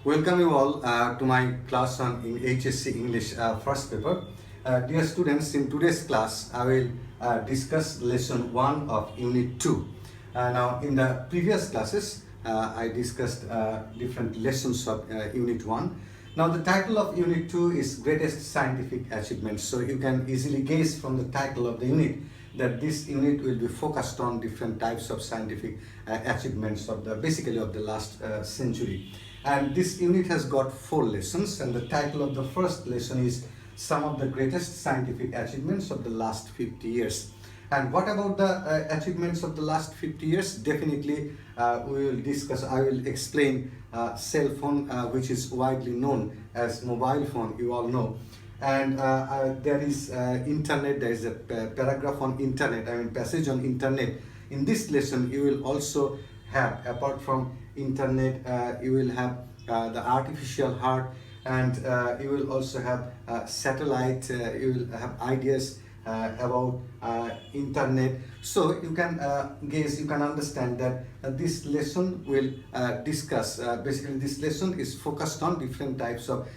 Welcome you all to my class on in HSC English first paper. Dear students, in today's class, I will discuss lesson 1 of Unit 2. Now, in the previous classes, I discussed different lessons of Unit 1. Now, the title of Unit 2 is Greatest Scientific Achievements. So, you can easily guess from the title of the unit that this unit will be focused on different types of scientific achievements of the basically of the last century. And this unit has got 4 lessons, and the title of the first lesson is Some of the Greatest Scientific Achievements of the Last 50 Years. And what about the achievements of the last 50 years? Definitely we will discuss, I will explain cell phone, which is widely known as mobile phone, you all know. And there is internet, there is a paragraph on internet, I mean passage on internet. In this lesson you will also have, apart from internet, you will have the artificial heart, and you will also have satellite, you will have ideas about internet. So you can guess, you can understand that this lesson will discuss, basically this lesson is focused on different types of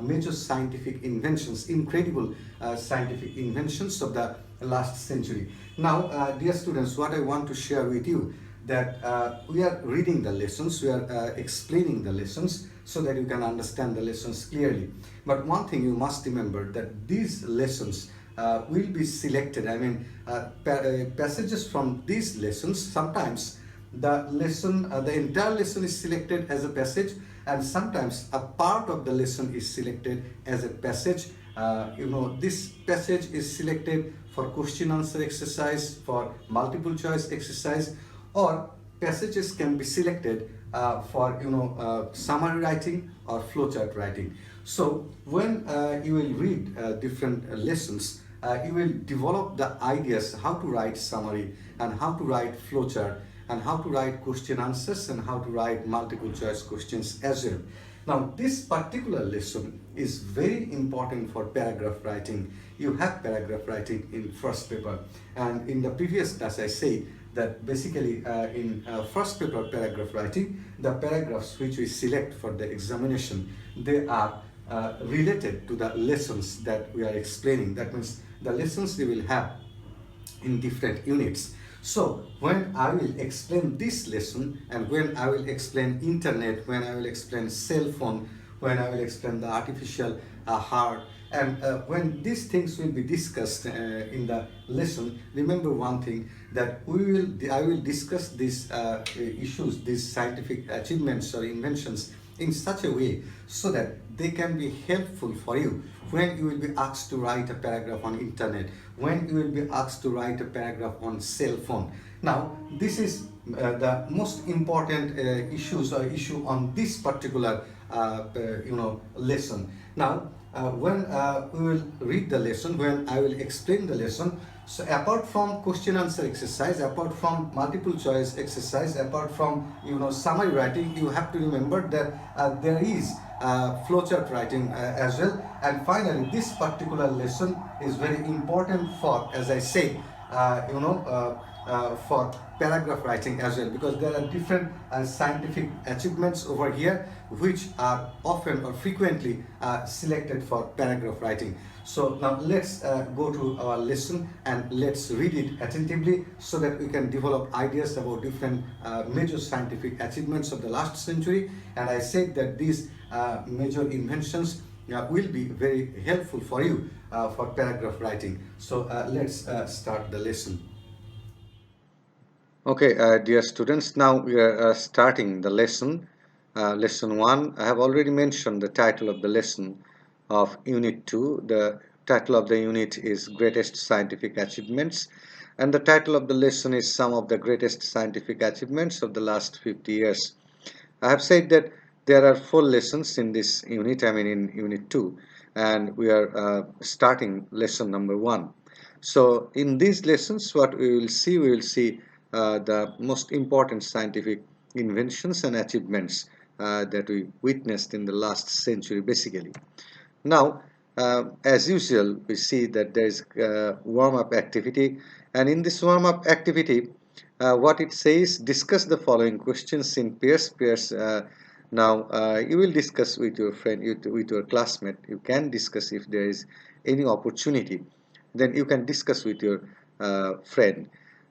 major scientific inventions, incredible scientific inventions of the last century. Now, dear students, what I want to share with you that we are reading the lessons, we are explaining the lessons so that you can understand the lessons clearly. But one thing you must remember, that these lessons will be selected. I mean, passages from these lessons, sometimes the lesson, the entire lesson is selected as a passage, and sometimes a part of the lesson is selected as a passage. This passage is selected for question answer exercise, for multiple choice exercise, or passages can be selected for summary writing or flowchart writing. So when you will read different lessons, you will develop the ideas how to write summary and how to write flowchart and how to write question answers and how to write multiple choice questions as well. Now, this particular lesson is very important for paragraph writing. You have paragraph writing in first paper, and in the previous class I said that basically in first paper paragraph writing, the paragraphs which we select for the examination, they are related to the lessons that we are explaining. That means the lessons we will have in different units. So when I will explain this lesson, and when I will explain internet, when I will explain cell phone, when I will explain the artificial heart, and when these things will be discussed in the lesson, remember one thing, that I will discuss these issues, these scientific achievements or inventions in such a way so that they can be helpful for you when you will be asked to write a paragraph on internet, when you will be asked to write a paragraph on cell phone. Now, this is the most important issue on this particular lesson. Now, when we will read the lesson, when I will explain the lesson, so apart from question answer exercise, apart from multiple choice exercise, apart from summary writing, you have to remember that there is flowchart writing as well. And finally, this particular lesson is very important for, as I say, for paragraph writing as well, because there are different scientific achievements over here which are often or frequently selected for paragraph writing. So now let's go to our lesson and let's read it attentively so that we can develop ideas about different major scientific achievements of the last century. And I said that these major inventions will be very helpful for you for paragraph writing. So let's start the lesson. Okay, dear students, now we are starting the lesson. Lesson 1, I have already mentioned the title of the lesson of Unit 2. The title of the unit is Greatest Scientific Achievements, and the title of the lesson is Some of the Greatest Scientific Achievements of the Last 50 Years. I have said that there are 4 lessons in this unit, I mean in Unit 2, and we are starting lesson number 1. So in these lessons, what we will see the most important scientific inventions and achievements that we witnessed in the last century basically. Now, as usual, we see that there is warm-up activity, and in this warm-up activity, what it says, discuss the following questions in pairs. Pairs Now you will discuss with your friend, with your classmate. You can discuss if there is any opportunity, then you can discuss with your friend.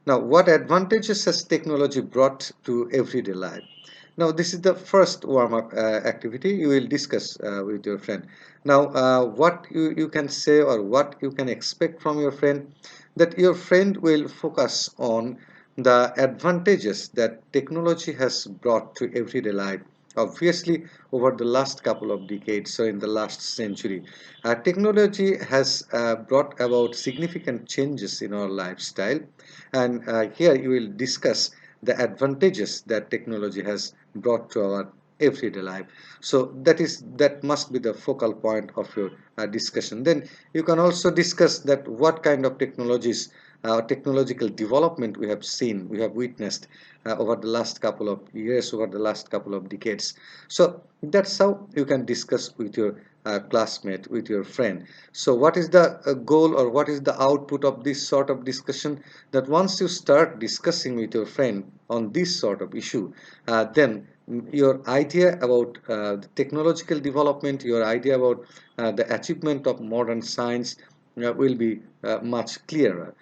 Now, what advantages has technology brought to everyday life? Now, this is the first warm-up activity you will discuss with your friend. Now, what you can say or what you can expect from your friend, that your friend will focus on the advantages that technology has brought to everyday life. Obviously, over the last couple of decades, so in the last century, technology has brought about significant changes in our lifestyle, and here you will discuss the advantages that technology has brought to our everyday life. So that must be the focal point of your discussion. Then you can also discuss that what kind of technological development we have seen, we have witnessed over the last couple of years, over the last couple of decades. So that's how you can discuss with your classmate, with your friend. So what is the goal, or what is the output of this sort of discussion? That once you start discussing with your friend on this sort of issue, then your idea about the technological development, your idea about the achievement of modern science will be much clearer.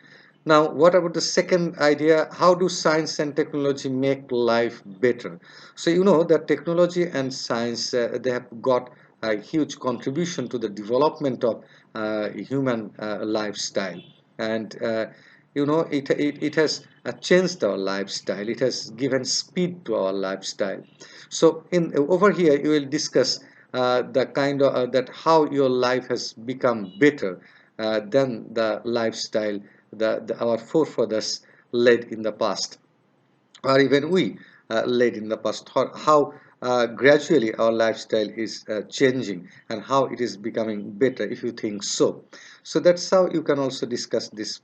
Now, what about the second idea? How do science and technology make life better? So you know that technology and science, they have got a huge contribution to the development of human lifestyle, and it has changed our lifestyle. It has given speed to our lifestyle. So in over here you will discuss the kind of that how your life has become better than the lifestyle our forefathers led in the past, or even we led in the past, or how gradually our lifestyle is changing and how it is becoming better, if you think so. So that's how you can also discuss this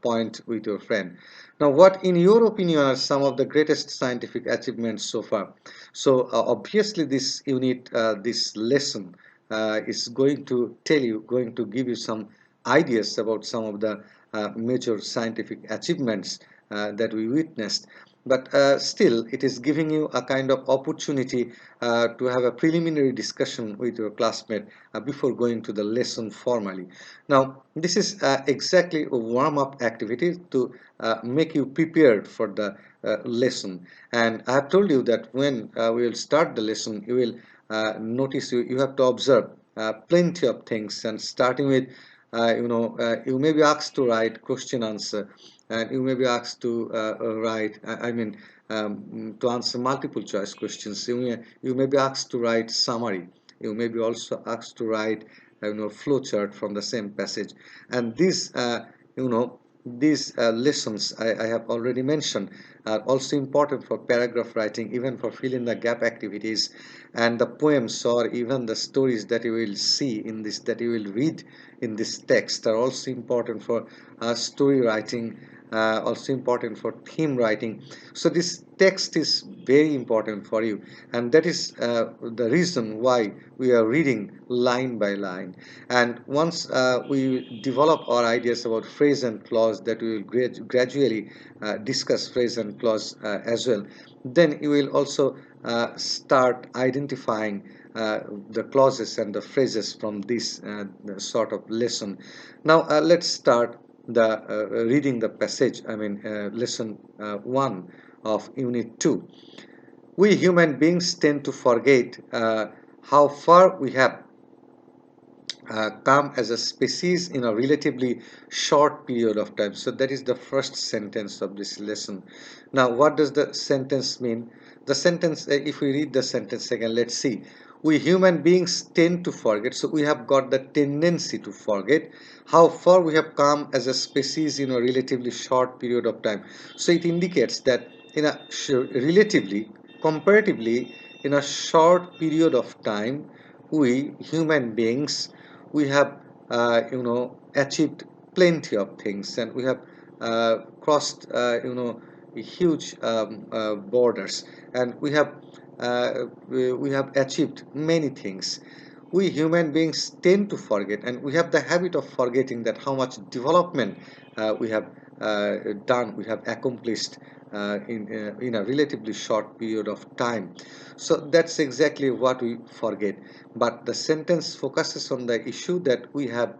point with your friend. Now, what in your opinion are some of the greatest scientific achievements so far? So obviously this unit, this lesson is going to give you some ideas about some of the major scientific achievements that we witnessed, but still it is giving you a kind of opportunity to have a preliminary discussion with your classmate before going to the lesson formally. Now, this is exactly a warm-up activity to make you prepared for the lesson. And I have told you that when we will start the lesson, you will notice, you have to observe plenty of things, and starting with you may be asked to write question answer, and you may be asked to write, to answer multiple choice questions. You may be asked to write summary. You may be also asked to write flow chart from the same passage. And you know these lessons I have already mentioned are also important for paragraph writing, even for fill in the gap activities, and the poems or even the stories that you will see in this, that you will read in this text, are also important for story writing, also important for theme writing. So this text is very important for you, and that is the reason why we are reading line by line. And once we develop our ideas about phrase and clause, that we will gradually discuss phrase and clause as well, then you will also start identifying the clauses and the phrases from this sort of lesson. Now let's start the reading the passage, lesson 1 of unit 2. We human beings tend to forget how far we have come as a species in a relatively short period of time. So that is the first sentence of this lesson. Now, what does the sentence mean? The sentence, if we read the sentence again, let's see. We human beings tend to forget. So we have got the tendency to forget how far we have come as a species in a relatively short period of time. So it indicates that in a relatively, comparatively, in a short period of time, we human beings, we have achieved plenty of things, and we have crossed huge borders, and we have achieved many things. We human beings tend to forget, and we have the habit of forgetting that how much development we have done, we have accomplished in a relatively short period of time. So that's exactly what we forget. But the sentence focuses on the issue that we have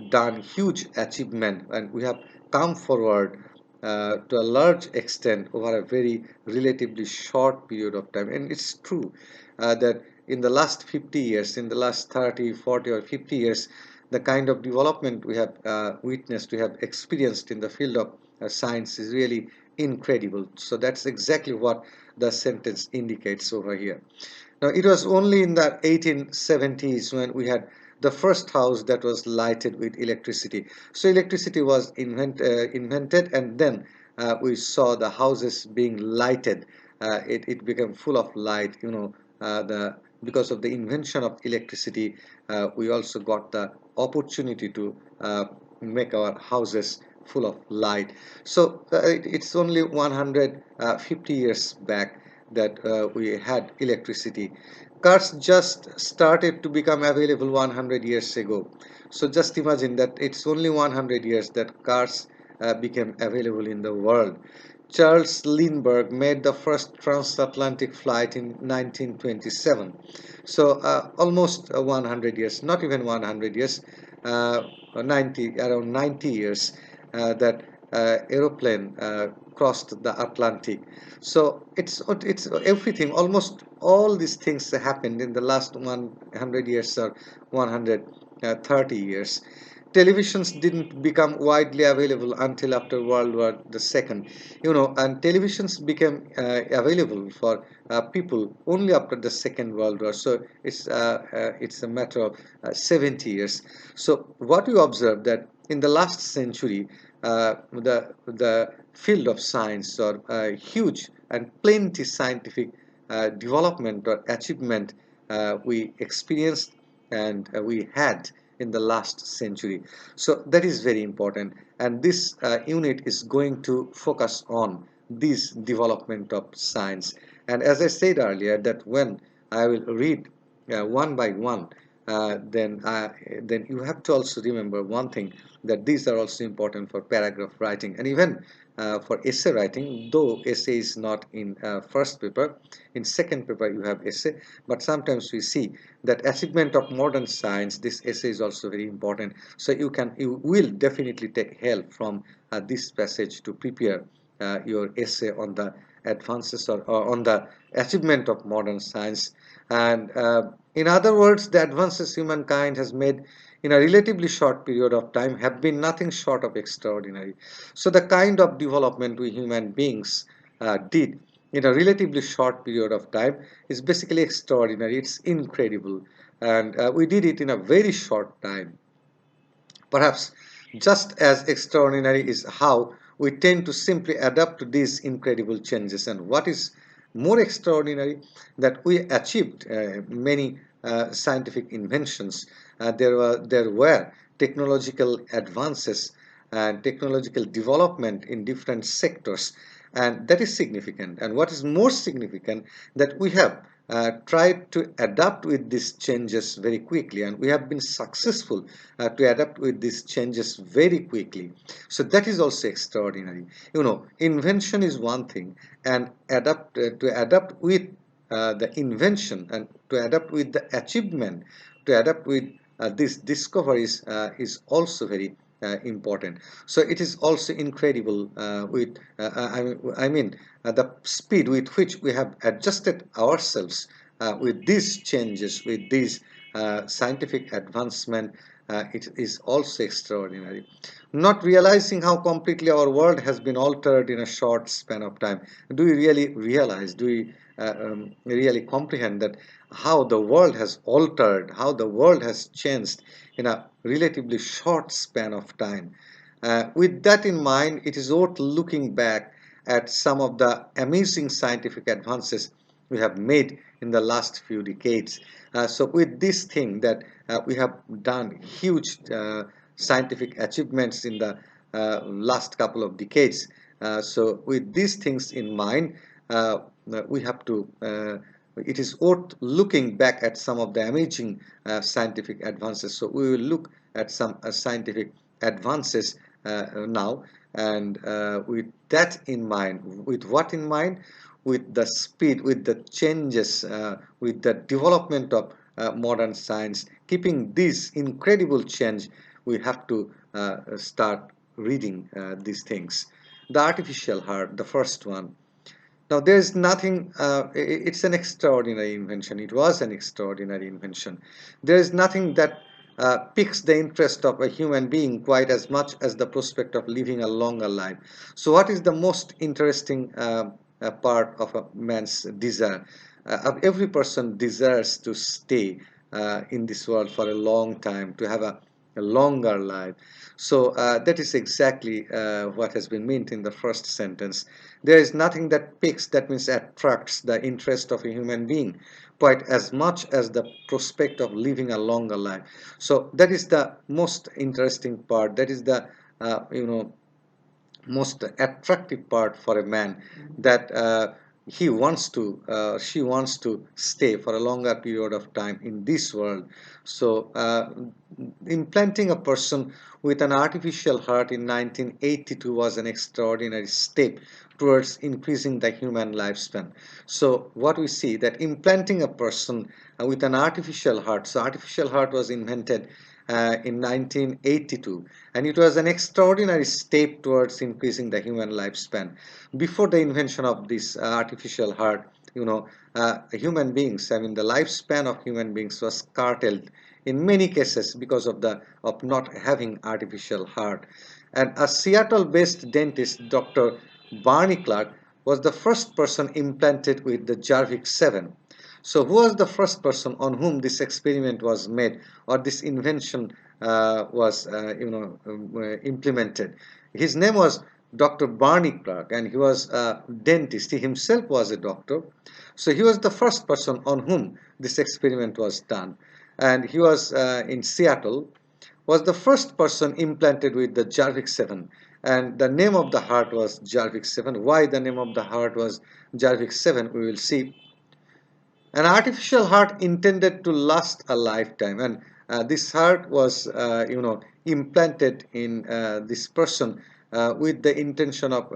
done huge achievement, and we have come forward to a large extent over a very relatively short period of time. And it's true that in the last 50 years, in the last 30, 40 or 50 years, the kind of development we have witnessed, we have experienced in the field of science is really incredible. So that's exactly what the sentence indicates over here. Now, it was only in the 1870s when we had the first house that was lighted with electricity. So electricity was invented, and then we saw the houses being lighted. It became full of light, because of the invention of electricity. We also got the opportunity to make our houses full of light. So it's only 150 years back that we had electricity. Cars just started to become available 100 years ago. So just imagine that it's only 100 years that cars became available in the world. Charles Lindbergh made the first transatlantic flight in 1927. So almost 100 years, not even 100 years, 90, around 90 years that aeroplane crossed the Atlantic. So it's everything. Almost all these things happened in the last 100 years or 130 years. Televisions didn't become widely available until after World War II. And televisions became available for people only after the Second World War. So it's a matter of 70 years. So what you observe that in the last century, the field of science or huge and plenty scientific development or achievement we experienced and we had in the last century. So that is very important, and this unit is going to focus on this development of science. And as I said earlier, that when I will read one by one, then you have to also remember one thing, that these are also important for paragraph writing and even for essay writing, though essay is not in first paper. In second paper you have essay, but sometimes we see that achievement of modern science, this essay is also very important. So you will definitely take help from this passage to prepare your essay on the advances or on the achievement of modern science. And in other words, the advances humankind has made in a relatively short period of time have been nothing short of extraordinary. So the kind of development we human beings did in a relatively short period of time is basically extraordinary. It's incredible, and we did it in a very short time. Perhaps just as extraordinary is how we tend to simply adapt to these incredible changes. And what is more extraordinary, that we achieved many scientific inventions. There were technological advances and technological development in different sectors, and that is significant. And what is more significant, that we have tried to adapt with these changes very quickly, and we have been successful to adapt with these changes very quickly. So that is also extraordinary. Invention is one thing, and to adapt with the invention and to adapt with the achievement, to adapt with these discoveries is also very important. So it is also incredible the speed with which we have adjusted ourselves with these changes, with these scientific advancement. It is also extraordinary. Not realizing how completely our world has been altered in a short span of time. Do we really realize? Do we really comprehend that how the world has altered, how the world has changed in a relatively short span of time? With that in mind, it is worth looking back at some of the amazing scientific advances we have made in the last few decades. So with this thing that we have done huge scientific achievements in the last couple of decades. So with these things in mind, we have to it is worth looking back at some of the amazing scientific advances. So we will look at some scientific advances now, and with that in mind, with what in mind? With the speed, with the changes, with the development of modern science, keeping this incredible change, we have to start reading these things. The artificial heart, the first one. Now, there is nothing, it's an extraordinary invention. It was an extraordinary invention. There is nothing that piques the interest of a human being quite as much as the prospect of living a longer life. So, what is the most interesting part of a man's desire? Every person desires to stay in this world for a long time, to have a longer life. So that is exactly what has been meant in the first sentence. There is nothing that piques, that means attracts the interest of a human being quite as much as the prospect of living a longer life. So that is the most interesting part. That is the most attractive part for a man, that she wants to stay for a longer period of time in this world. So implanting a person with an artificial heart in 1982 was an extraordinary step towards increasing the human lifespan. So what we see, that implanting a person with an artificial heart, so artificial heart was invented in 1982, and it was an extraordinary step towards increasing the human lifespan. Before the invention of this artificial heart, human beings, I mean, the lifespan of human beings was curtailed in many cases because of not having artificial heart. And a Seattle-based dentist, Dr. Barney Clark, was the first person implanted with the Jarvik 7. So who was the first person on whom this experiment was made, or this invention was implemented? His name was Dr. Barney Clark, and he was a dentist. He himself was a doctor. So he was the first person on whom this experiment was done. And he was in Seattle, was the first person implanted with the Jarvik 7. And the name of the heart was Jarvik 7. Why the name of the heart was Jarvik 7, we will see. An artificial heart intended to last a lifetime, and this heart was implanted in this person with the intention of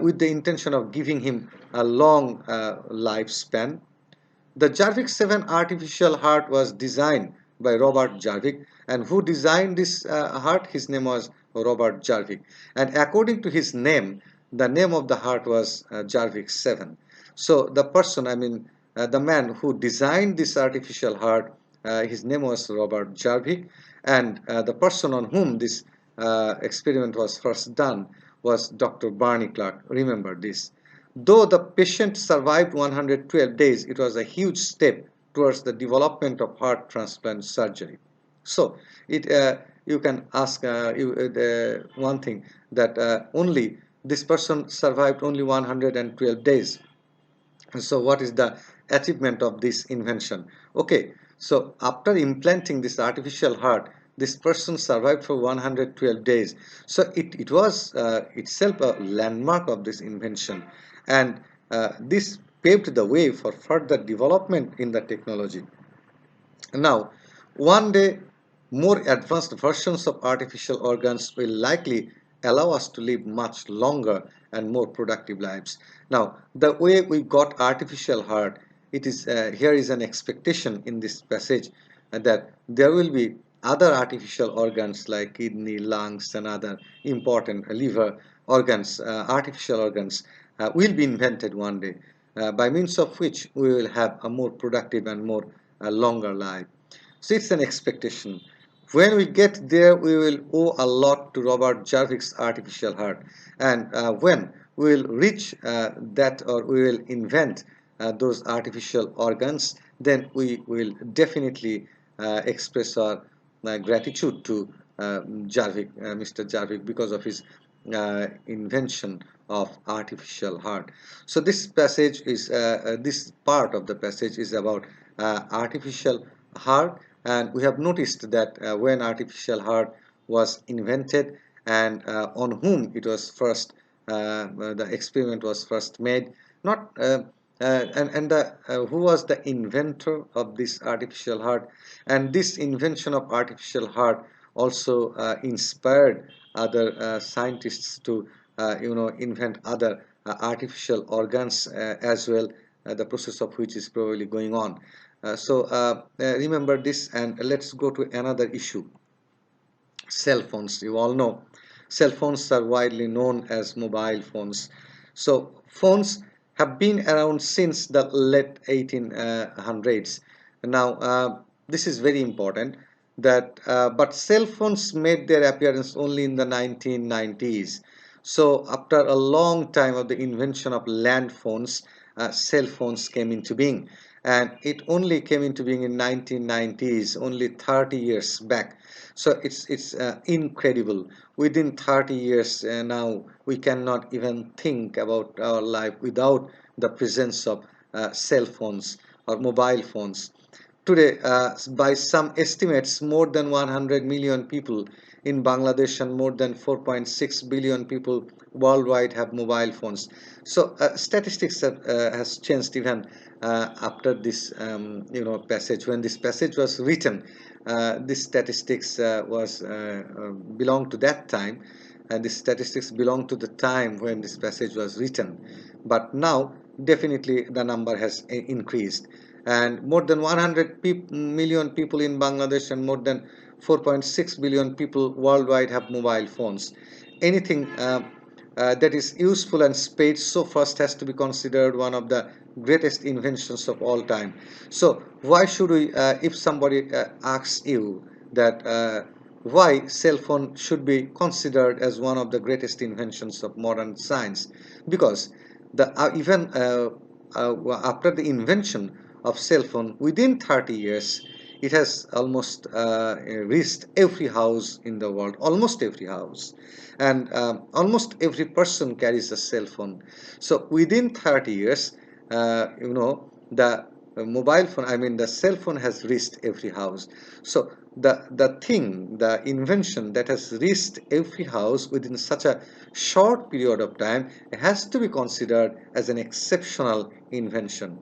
with the intention of giving him a long lifespan. The Jarvik 7 artificial heart was designed by Robert Jarvik, and who designed this heart? His name was Robert Jarvik, and according to his name, the name of the heart was Jarvik 7. So the person, I mean, the man who designed this artificial heart, his name was Robert Jarvik, and the person on whom this experiment was first done was Dr. Barney Clark. Remember this. Though the patient survived 112 days, it was a huge step towards the development of heart transplant surgery. So, you can ask one thing, that only this person survived only 112 days. So what is the achievement of this invention? Okay, so after implanting this artificial heart, this person survived for 112 days. So it was itself a landmark of this invention, and this paved the way for further development in the technology. Now, one day, more advanced versions of artificial organs will likely allow us to live much longer and more productive lives. Now, the way we got artificial heart, it is here is an expectation in this passage that there will be other artificial organs like kidney, lungs, and other important liver organs, artificial organs, will be invented one day, by means of which we will have a more productive and more a longer life. So it's an expectation. When we get there, we will owe a lot to Robert Jarvik's artificial heart. And when we will reach that, or we will invent those artificial organs, then we will definitely express our gratitude to Jarvik, Mr. Jarvik, because of his invention of artificial heart. So this passage is this part of the passage is about artificial heart, and we have noticed that when artificial heart was invented, and on whom it was first the experiment was first made, not and the who was the inventor of this artificial heart, and this invention of artificial heart also inspired other scientists to invent other artificial organs as well, the process of which is probably going on. Remember this, and let's go to another issue. Cell phones. You all know cell phones are widely known as mobile phones. So phones have been around since the late 1800s. Now this is very important, that but cell phones made their appearance only in the 1990s. So after a long time of the invention of land phones, cell phones came into being, and it only came into being in 1990s, only 30 years back. So it's incredible. Within 30 years now, we cannot even think about our life without the presence of cell phones or mobile phones. Today, by some estimates, more than 100 million people in Bangladesh and more than 4.6 billion people worldwide have mobile phones. So statistics has changed even after this passage. When this passage was written, this statistics was belong to that time, and the statistics belong to the time when this passage was written. But now definitely the number has increased, and more than 100 million people in Bangladesh and more than 4.6 billion people worldwide have mobile phones. Anything that is useful and space so fast has to be considered one of the greatest inventions of all time. So why should we, if somebody asks you that why cell phone should be considered as one of the greatest inventions of modern science? Because the even after the invention of cell phone, within 30 years, it has almost reached every house in the world, almost every house, and almost every person carries a cell phone. So within 30 years, the mobile phone, I mean the cell phone, has reached every house. So the invention that has reached every house within such a short period of time has to be considered as an exceptional invention.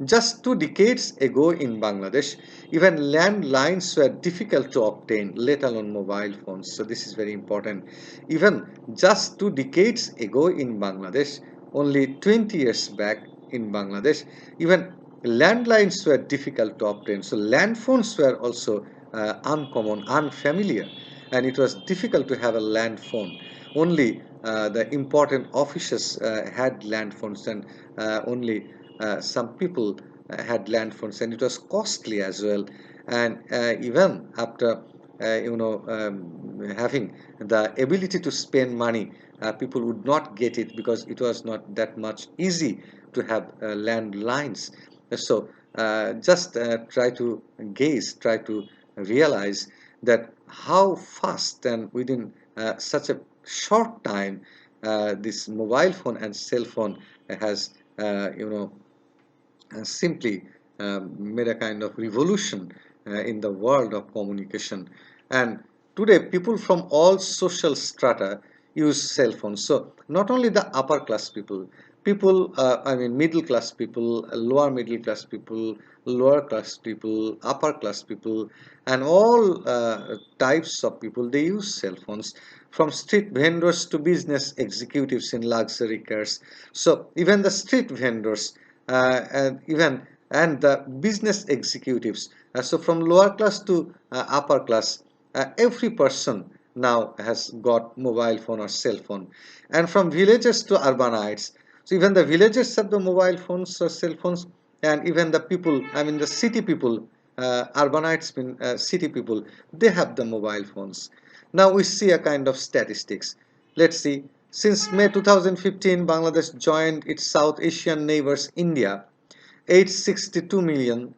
Just 2 decades ago in Bangladesh, even landlines were difficult to obtain, let alone mobile phones. So this is very important. Even just 2 decades ago in Bangladesh, only 20 years back in Bangladesh, even landlines were difficult to obtain. So land phones were also uncommon, unfamiliar, and it was difficult to have a land phone. Only the important offices had land phones, and only some people had land phones, and it was costly as well. And even after having the ability to spend money, people would not get it because it was not that much easy to have landlines. So just try to realize that how fast and within such a short time this mobile phone and cell phone has uh, you know simply made a kind of revolution in the world of communication. And today, people from all social strata use cell phones. So not only the upper class people, I mean middle class people, lower middle class people, lower class people, upper class people, and all types of people, they use cell phones. From street vendors to business executives in luxury cars. So even the street vendors and even and the business executives. So from lower class to upper class, every person now has got mobile phone or cell phone, and from villagers to urbanites. So even the villagers have the mobile phones or cell phones, and even the people, I mean the city people, urbanites mean city people, they have the mobile phones. Now we see a kind of statistics. Let's see. Since May 2015, Bangladesh joined its South Asian neighbors India, 862 million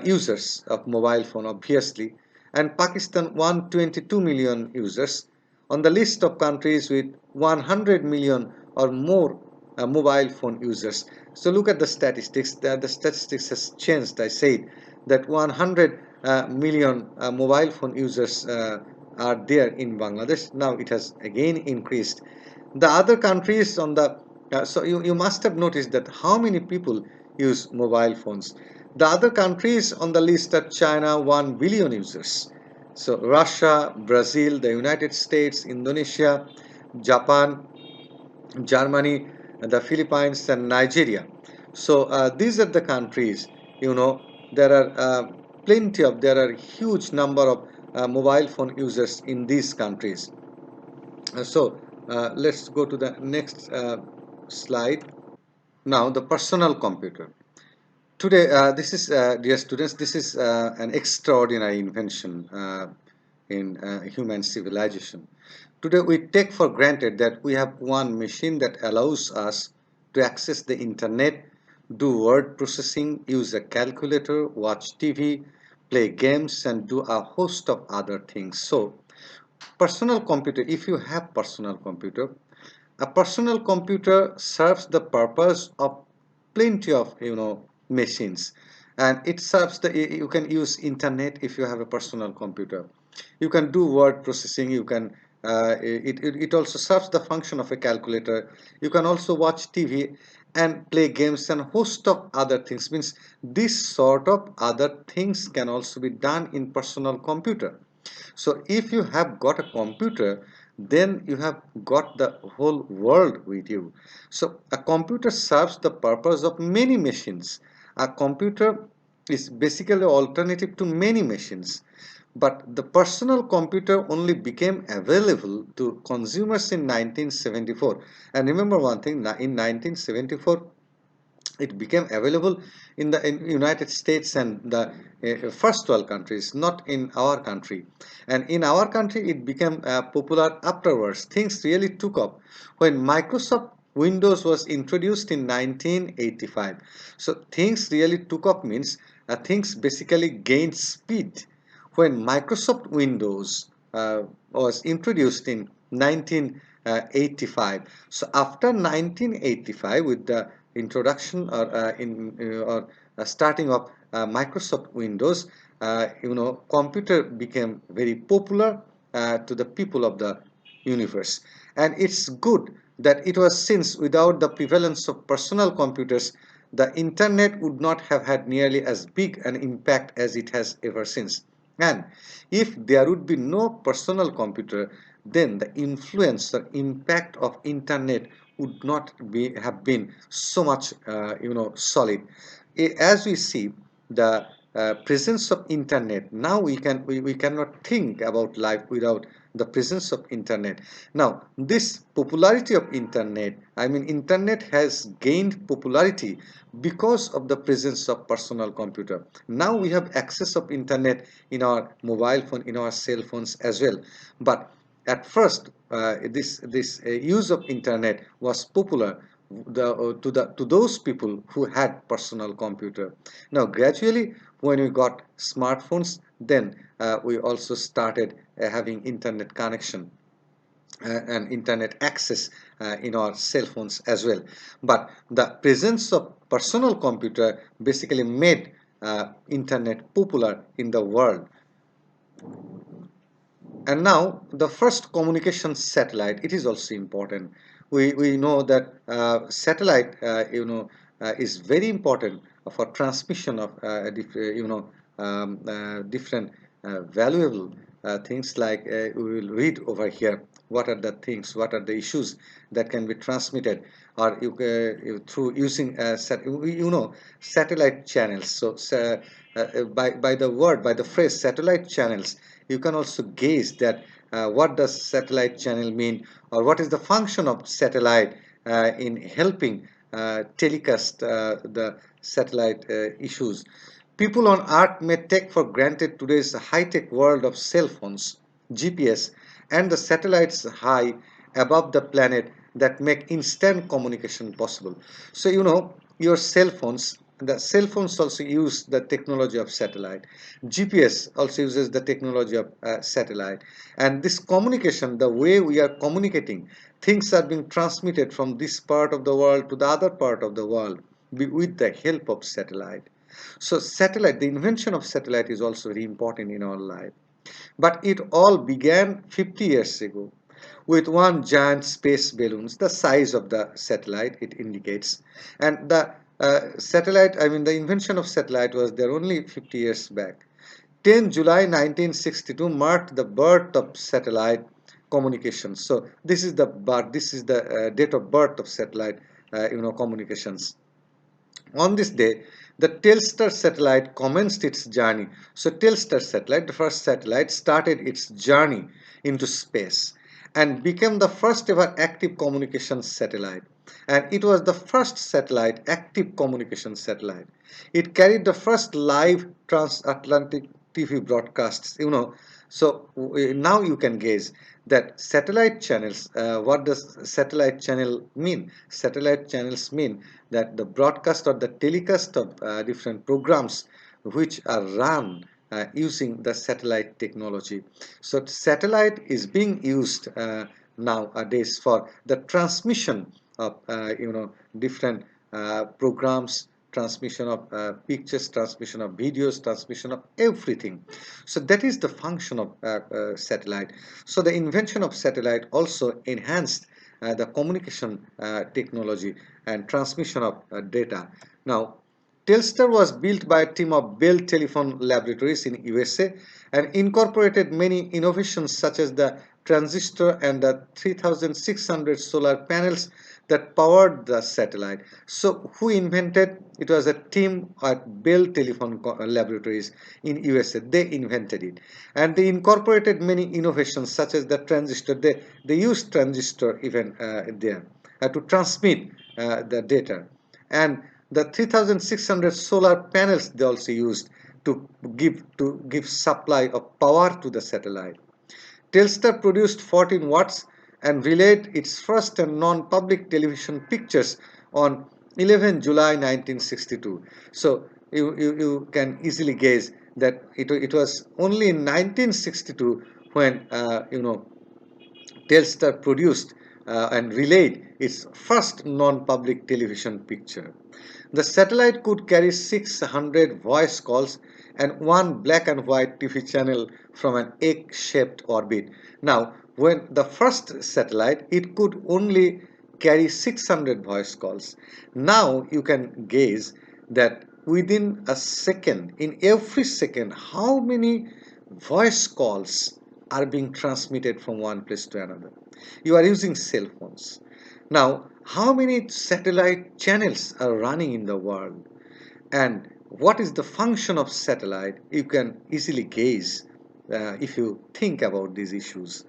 users of mobile phone obviously, and Pakistan 122 million users on the list of countries with 100 million or more mobile phone users. So look at the statistics. The statistics has changed. I said that 100 million mobile phone users are there in Bangladesh. Now it has again increased. The other countries on the so you must have noticed that how many people use mobile phones. The other countries on the list are China, 1 billion users. So Russia, Brazil, the United States, Indonesia, Japan, Germany, the Philippines, and Nigeria. So these are the countries. You know, there are there are huge number of mobile phone users in these countries. Let's go to the next slide. Now, the personal computer. Today, dear students, this is an extraordinary invention in human civilization. Today, we take for granted that we have one machine that allows us to access the internet, do word processing, use a calculator, watch TV, play games, and do a host of other things. So, personal computer, if you have personal computer, a personal computer serves the purpose of plenty of machines, and it serves the you can use internet if you have a personal computer. You can do word processing. You can it also serves the function of a calculator. You can also watch TV and play games and host of other things. Means this sort of other things can also be done in personal computer. So if you have got a computer, then you have got the whole world with you. So a computer serves the purpose of many machines. A computer is basically alternative to many machines. But the personal computer only became available to consumers in 1974. And remember one thing, in 1974, it became available in United States and the first world countries, not in our country. And in our country, it became popular afterwards. Things really took up when Microsoft Windows was introduced in 1985. So things really took up means things basically gained speed when Microsoft Windows was introduced in 1985. So after 1985, with the introduction or starting of Microsoft Windows, computer became very popular to the people of the universe. And it's good that it was, since without the prevalence of personal computers, the internet would not have had nearly as big an impact as it has ever since. And if there would be no personal computer, then the influence or impact of internet would not have been so much solid. As we see, the presence of internet, now we cannot think about life without the presence of internet. Now this popularity of internet, I mean internet has gained popularity because of the presence of personal computer. Now we have access of internet in our mobile phone, in our cell phones as well. But at first, this use of internet was popular to those people who had personal computer. Now gradually, when we got smartphones, then we also started having internet connection and internet access in our cell phones as well. But the presence of personal computer basically made internet popular in the world. And now the first communication satellite, it is also important. We know that satellite is very important for transmission of different valuable things, like we will read over here what are the things, what are the issues that can be transmitted, or through using satellite channels. So by the word, by the phrase satellite channels, you can also gauge that what does satellite channel mean, or what is the function of satellite in helping telecast the satellite issues. People on earth may take for granted today's high-tech world of cell phones, GPS, and the satellites high above the planet that make instant communication possible. So your cell phones, the cell phones also use the technology of satellite. GPS also uses the technology of satellite. And this communication, the way we are communicating, things are being transmitted from this part of the world to the other part of the world with the help of satellite. So satellite, the invention of satellite is also very important in our life. But it all began 50 years ago with one giant space balloon, the size of the satellite it indicates. And the satellite, I mean the invention of satellite was there only 50 years back. 10 July 1962 marked the birth of satellite communications. So this is the date of birth of satellite communications. On this day, the Telstar satellite commenced its journey. So Telstar satellite, the first satellite, started its journey into space and became the first ever active communication satellite. And it was the first satellite, active communication satellite. It carried the first live transatlantic TV broadcasts, So now you can guess that satellite channels, what does satellite channel mean? Satellite channels mean that the broadcast or the telecast of different programs which are run using the satellite technology. So satellite is being used nowadays for the transmission of different programs, transmission of pictures, transmission of videos, transmission of everything. So that is the function of satellite. So the invention of satellite also enhanced the communication technology and transmission of data. Now, Telstar was built by a team of Bell Telephone Laboratories in USA and incorporated many innovations such as the transistor and the 3600 solar panels that powered the satellite. So who invented? It was a team at Bell Telephone Laboratories in USA. They invented it. And they incorporated many innovations such as the transistor. They used transistor even there to transmit the data. And the 3600 solar panels they also used to give supply of power to the satellite. Telstar produced 14 watts and relayed its first and non-public television pictures on 11 July 1962. So you can easily guess that it was only in 1962 when Telstar produced and relayed its first non-public television picture. The satellite could carry 600 voice calls and one black and white TV channel from an egg-shaped orbit. Now, when the first satellite, it could only carry 600 voice calls. Now you can gaze that within a second, in every second, how many voice calls are being transmitted from one place to another. You are using cell phones. Now, how many satellite channels are running in the world? And what is the function of satellite? You can easily gauge if you think about these issues.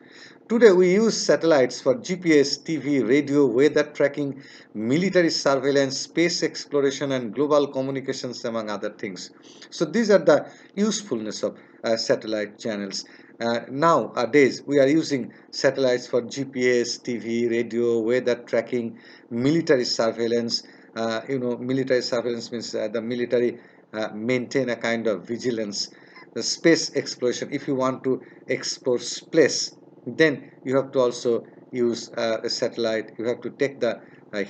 Today we use satellites for GPS, TV, radio, weather tracking, military surveillance, space exploration and global communications among other things. So these are the usefulness of satellite channels. Nowadays we are using satellites for GPS, TV, radio, weather tracking, military surveillance. Military surveillance means the military maintain a kind of vigilance. The space exploration, if you want to explore space, then you have to also use a satellite. You have to take the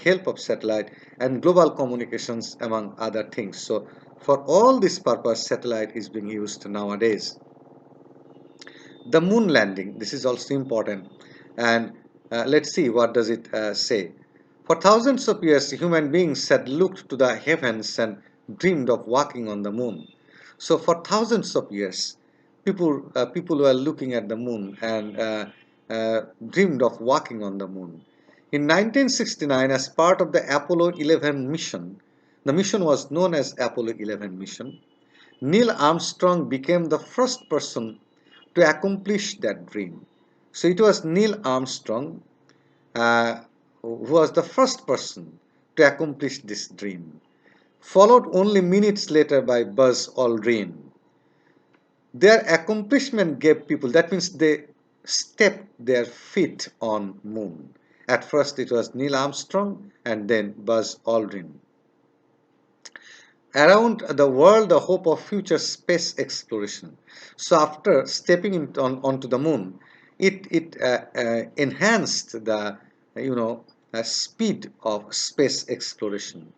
help of satellite and global communications among other things. So for all this purpose, satellite is being used nowadays. The moon landing, this is also important, and let's see what does it say. For thousands of years human beings had looked to the heavens and dreamed of walking on the moon. So for thousands of years people were looking at the moon and dreamed of walking on the moon. In 1969, as part of the Apollo 11 mission, the mission was known as Apollo 11 mission, Neil Armstrong became the first person to accomplish that dream. So it was Neil Armstrong who was the first person to accomplish this dream, followed only minutes later by Buzz Aldrin. Their accomplishment gave people, that means they stepped their feet on moon. At first it was Neil Armstrong and then Buzz Aldrin. Around the world the hope of future space exploration. So after stepping onto the moon, it enhanced the speed of space exploration.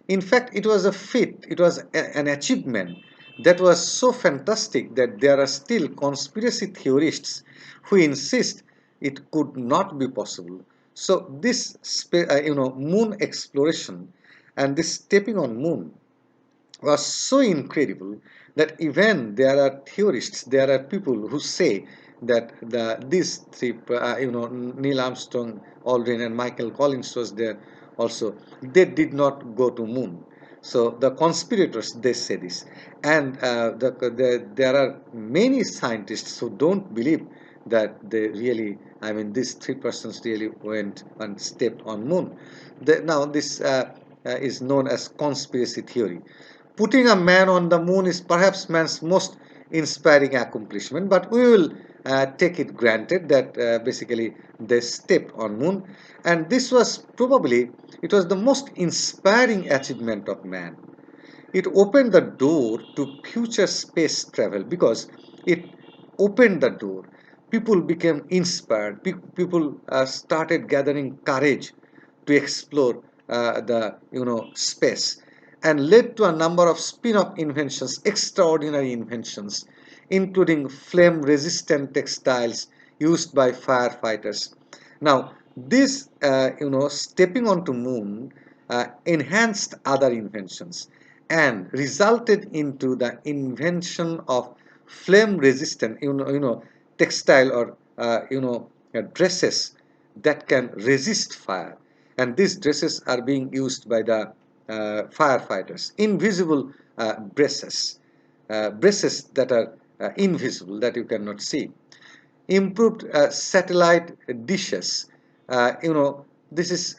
In fact, it was a feat, it was an achievement that was so fantastic that there are still conspiracy theorists who insist it could not be possible. So this moon exploration and this stepping on moon was so incredible that even there are theorists, there are people who say that these three, Neil Armstrong, Aldrin, and Michael Collins was there also. They did not go to moon. So the conspirators they say this, and there are many scientists who don't believe that they really, I mean, these three persons really went and stepped on moon. Now this is known as conspiracy theory. Putting a man on the moon is perhaps man's most inspiring accomplishment, but we will take it granted that basically they stepped on moon, and this was probably it was the most inspiring achievement of man. It opened the door to future space travel because it opened the door. People became inspired. People started gathering courage to explore the space, and led to a number of spin-off inventions, extraordinary inventions, including flame-resistant textiles used by firefighters. Now, this stepping onto moon enhanced other inventions and resulted into the invention of flame resistant textile or dresses that can resist fire, and these dresses are being used by the firefighters. Invisible braces that are invisible, that you cannot see. Improved satellite dishes. This is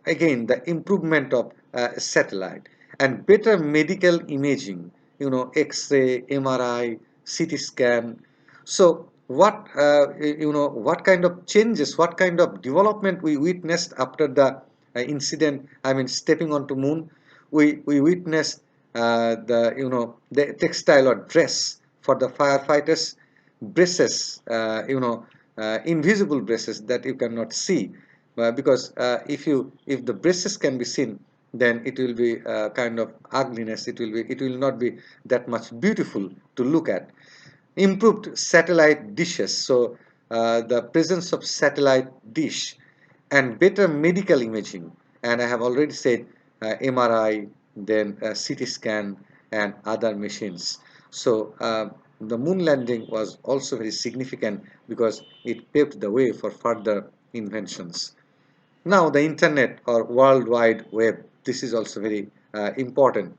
again the improvement of satellite, and better medical imaging. X-ray, MRI, CT scan. So what kind of changes, what kind of development we witnessed after the incident? I mean, stepping onto moon, we witnessed the textile or dress for the firefighters, braces, invisible braces that you cannot see, because if the braces can be seen, then it will be kind of ugliness. It will not be that much beautiful to look at. Improved satellite dishes, so the presence of satellite dish and better medical imaging, and I have already said MRI, then CT scan and other machines. So the moon landing was also very significant because it paved the way for further inventions. Now the internet or world wide web, this is also very important.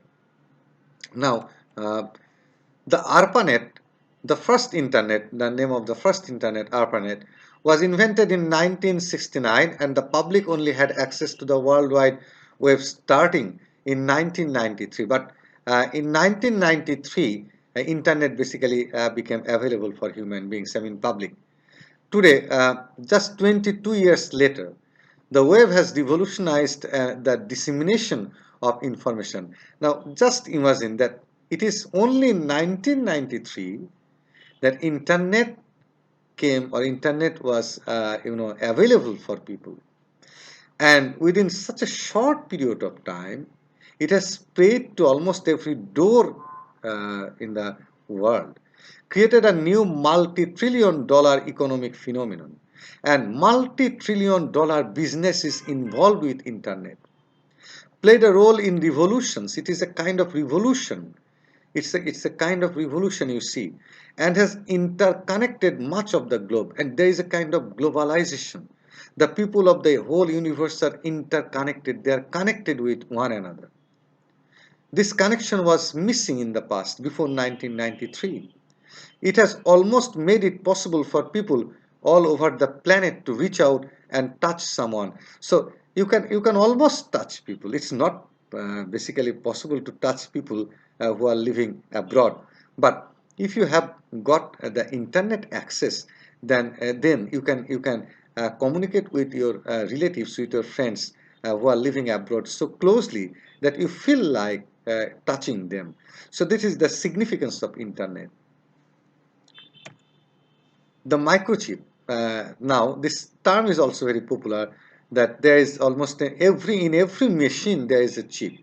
Now the ARPANET, the first internet, the name of the first internet, ARPANET, was invented in 1969, and the public only had access to the World Wide Web starting in 1993. But in 1993, internet basically became available for human beings, I mean public. Today, just 22 years later, the web has revolutionized the dissemination of information. Now, just imagine that it is only in 1993 that internet came, or internet was available for people, and within such a short period of time it has spread to almost every door in the world, created a new multi-trillion dollar economic phenomenon, and multi-trillion dollar businesses involved with internet, played a role in revolutions. It is a kind of revolution. It's a kind of revolution, you see, and has interconnected much of the globe. And there is a kind of globalization. The people of the whole universe are interconnected. They are connected with one another. This connection was missing in the past before 1993. It has almost made it possible for people all over the planet to reach out and touch someone. So you can almost touch people. It's not basically possible to touch people who are living abroad. But if you have got the internet access, then you can communicate with your relatives, with your friends who are living abroad so closely that you feel like touching them. So this is the significance of internet. The microchip, now this term is also very popular, that there is almost in every machine there is a chip.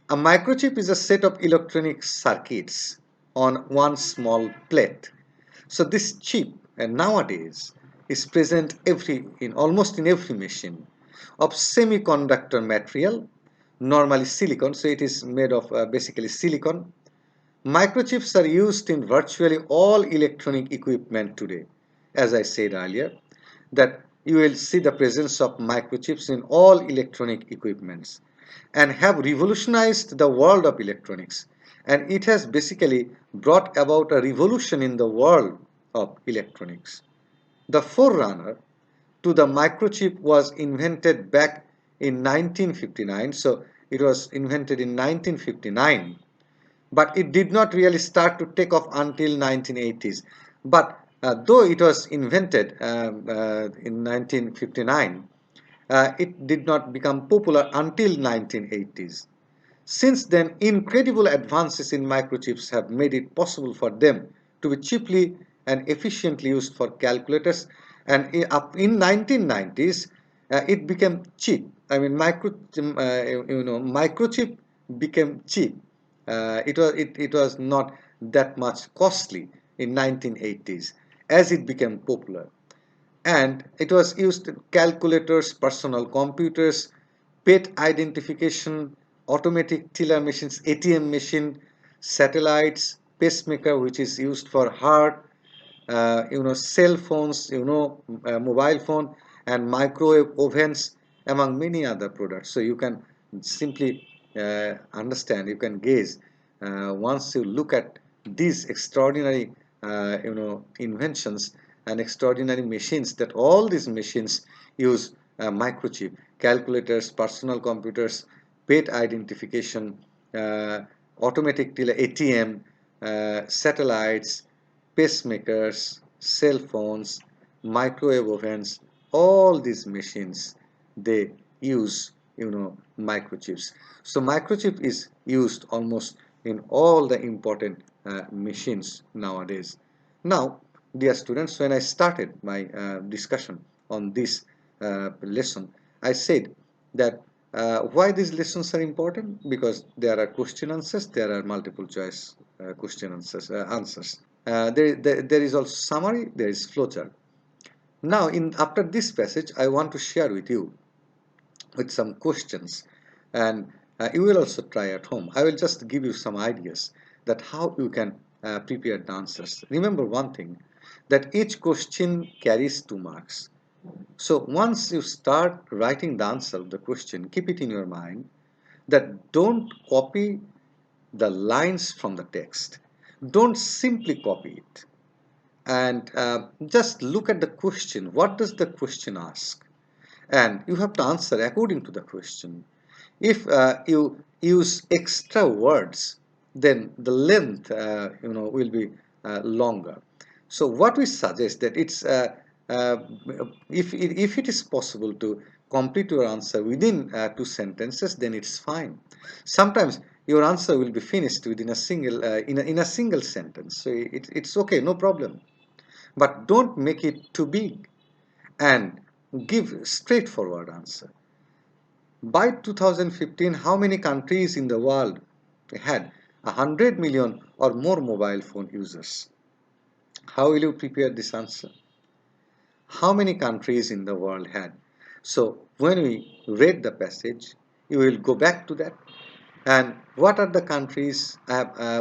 A microchip is a set of electronic circuits on one small plate. So this chip nowadays is present in almost in every machine, of semiconductor material, normally silicon, so it is made of basically silicon. Microchips are used in virtually all electronic equipment today. As I said earlier, that you will see the presence of microchips in all electronic equipments and have revolutionized the world of electronics. And it has basically brought about a revolution in the world of electronics. The forerunner to the microchip was invented back in 1959. So it was invented in 1959, but it did not really start to take off until 1980s. But though it was invented in 1959, it did not become popular until 1980s. Since then, incredible advances in microchips have made it possible for them to be cheaply and efficiently used for calculators. And up in 1990s, it became cheap. I mean, microchip became cheap. It was not that much costly in 1980s as it became popular, and it was used in calculators, personal computers, pet identification, automatic teller machines, ATM machine, satellites, pacemaker, which is used for heart, cell phones, mobile phone, and microwave ovens, among many other products. So you can simply understand, you can gaze once you look at these extraordinary, inventions and extraordinary machines, that all these machines use microchip, calculators, personal computers, pet identification, uh, automatic teller, ATM, satellites, pacemakers, cell phones, microwave ovens, all these machines, they use, microchips. So microchip is used almost in all the important machines nowadays. Now, dear students, when I started my discussion on this lesson, I said that why these lessons are important? Because there are question answers, there are multiple choice question answers. There is also summary, there is flowchart. Now, after this passage, I want to share with you with some questions, and you will also try at home. I will just give you some ideas that how you can prepare the answers. Remember one thing, that each question carries 2 marks. So once you start writing the answer of the question, keep it in your mind that don't copy the lines from the text. Don't simply copy it, and just look at the question. What does the question ask? And you have to answer according to the question. If you use extra words, then the length will be longer. So what we suggest that it's uh, if it is possible to complete your answer within 2 sentences, then it's fine. Sometimes your answer will be finished within a single in a single sentence, so it's okay, no problem. But don't make it too big, and give straightforward answer. By 2015, how many countries in the world had 100 million or more mobile phone users? How will you prepare this answer? How many countries in the world had? So when we read the passage, you will go back to that. And what are the countries?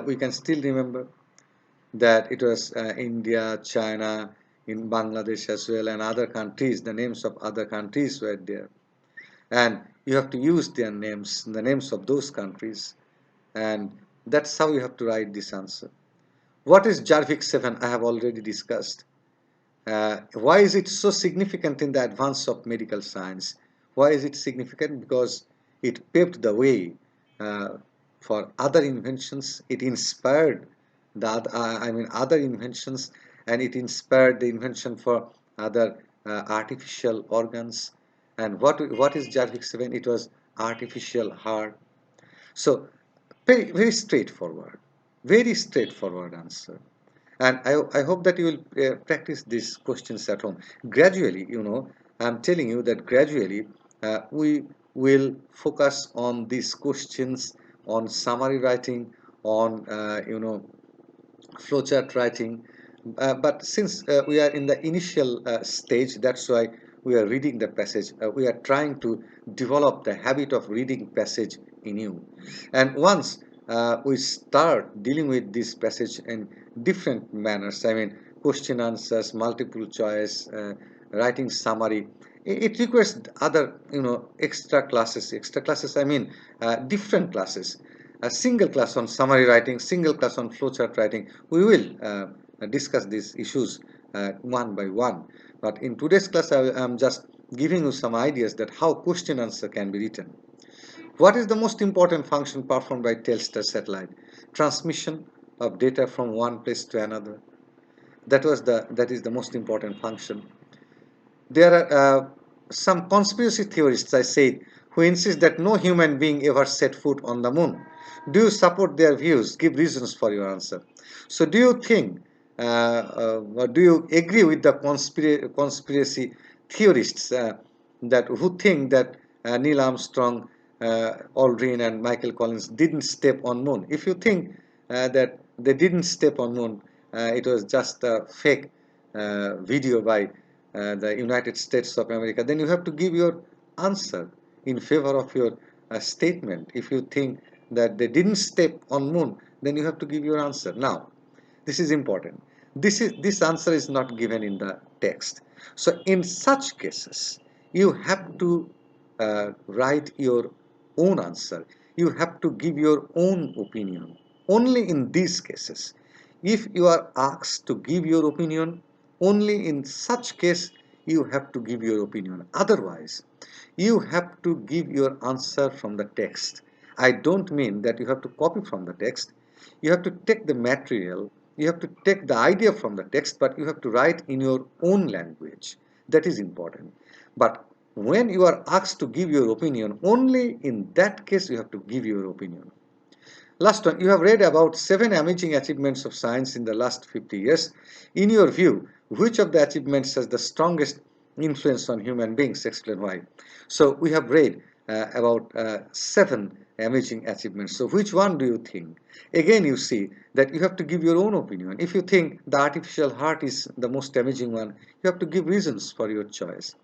We can still remember that it was India, China, in Bangladesh as well, and other countries. The names of other countries were there, and you have to use their names, the names of those countries, and that's how you have to write this answer. What is Jarvik 7? I have already discussed. Why is it so significant in the advance of medical science? Why is it significant? Because it paved the way uh, for other inventions. It inspired other inventions, and it inspired the invention for other artificial organs. And what is Jarvik 7? It was artificial heart. So very, very straightforward answer. And I hope that you will practice these questions at home. Gradually, I'm telling you that gradually we will focus on these questions, on summary writing, on, flowchart writing. But since we are in the initial stage, that's why we are reading the passage, we are trying to develop the habit of reading passage in you. And once we start dealing with this passage in different manners, I mean question answers, multiple choice, writing summary, it requires other extra classes, I mean different classes, a single class on summary writing, single class on flowchart writing. We will discuss these issues one by one, but in today's class I am just giving you some ideas that how question answer can be written. What is the most important function performed by Telstar satellite? Transmission of data from one place to another. That is the most important function. There are some conspiracy theorists, I said, who insist that no human being ever set foot on the moon. Do you support their views? Give reasons for your answer. So, do you think, or do you agree with the conspiracy theorists that who think that Neil Armstrong, Aldrin, and Michael Collins didn't step on moon? If you think that they didn't step on moon, it was just a fake video by the United States of America, then you have to give your answer in favor of your statement. If you think that they didn't step on moon, then you have to give your answer. Now, this is important. This answer is not given in the text. So in such cases, you have to write your own answer. You have to give your own opinion. Only in these cases, if you are asked to give your opinion, only in such case you have to give your opinion. Otherwise, you have to give your answer from the text. I don't mean that you have to copy from the text. You have to take the material, you have to take the idea from the text, but you have to write in your own language. That is important. But when you are asked to give your opinion, only in that case you have to give your opinion. Last one, you have read about 7 amazing achievements of science in the last 50 years. In your view, which of the achievements has the strongest influence on human beings? Explain why. So we have read about 7 amazing achievements. So which one do you think? Again, you see that you have to give your own opinion. If you think the artificial heart is the most amazing one, you have to give reasons for your choice.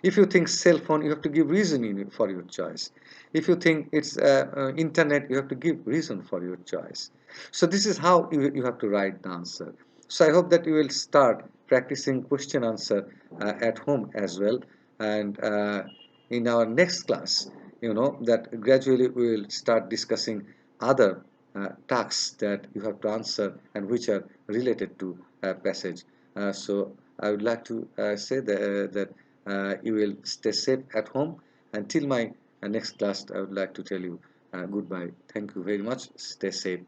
If you think cell phone, you have to give reason for your choice. If you think it's internet, you have to give reason for your choice. So this is how you have to write the answer. So I hope that you will start practicing question answer at home as well. And in our next class, that gradually we will start discussing other tasks that you have to answer and which are related to passage. So I would like to say that you will stay safe at home. Until my next class, I would like to tell you goodbye. Thank you very much. Stay safe.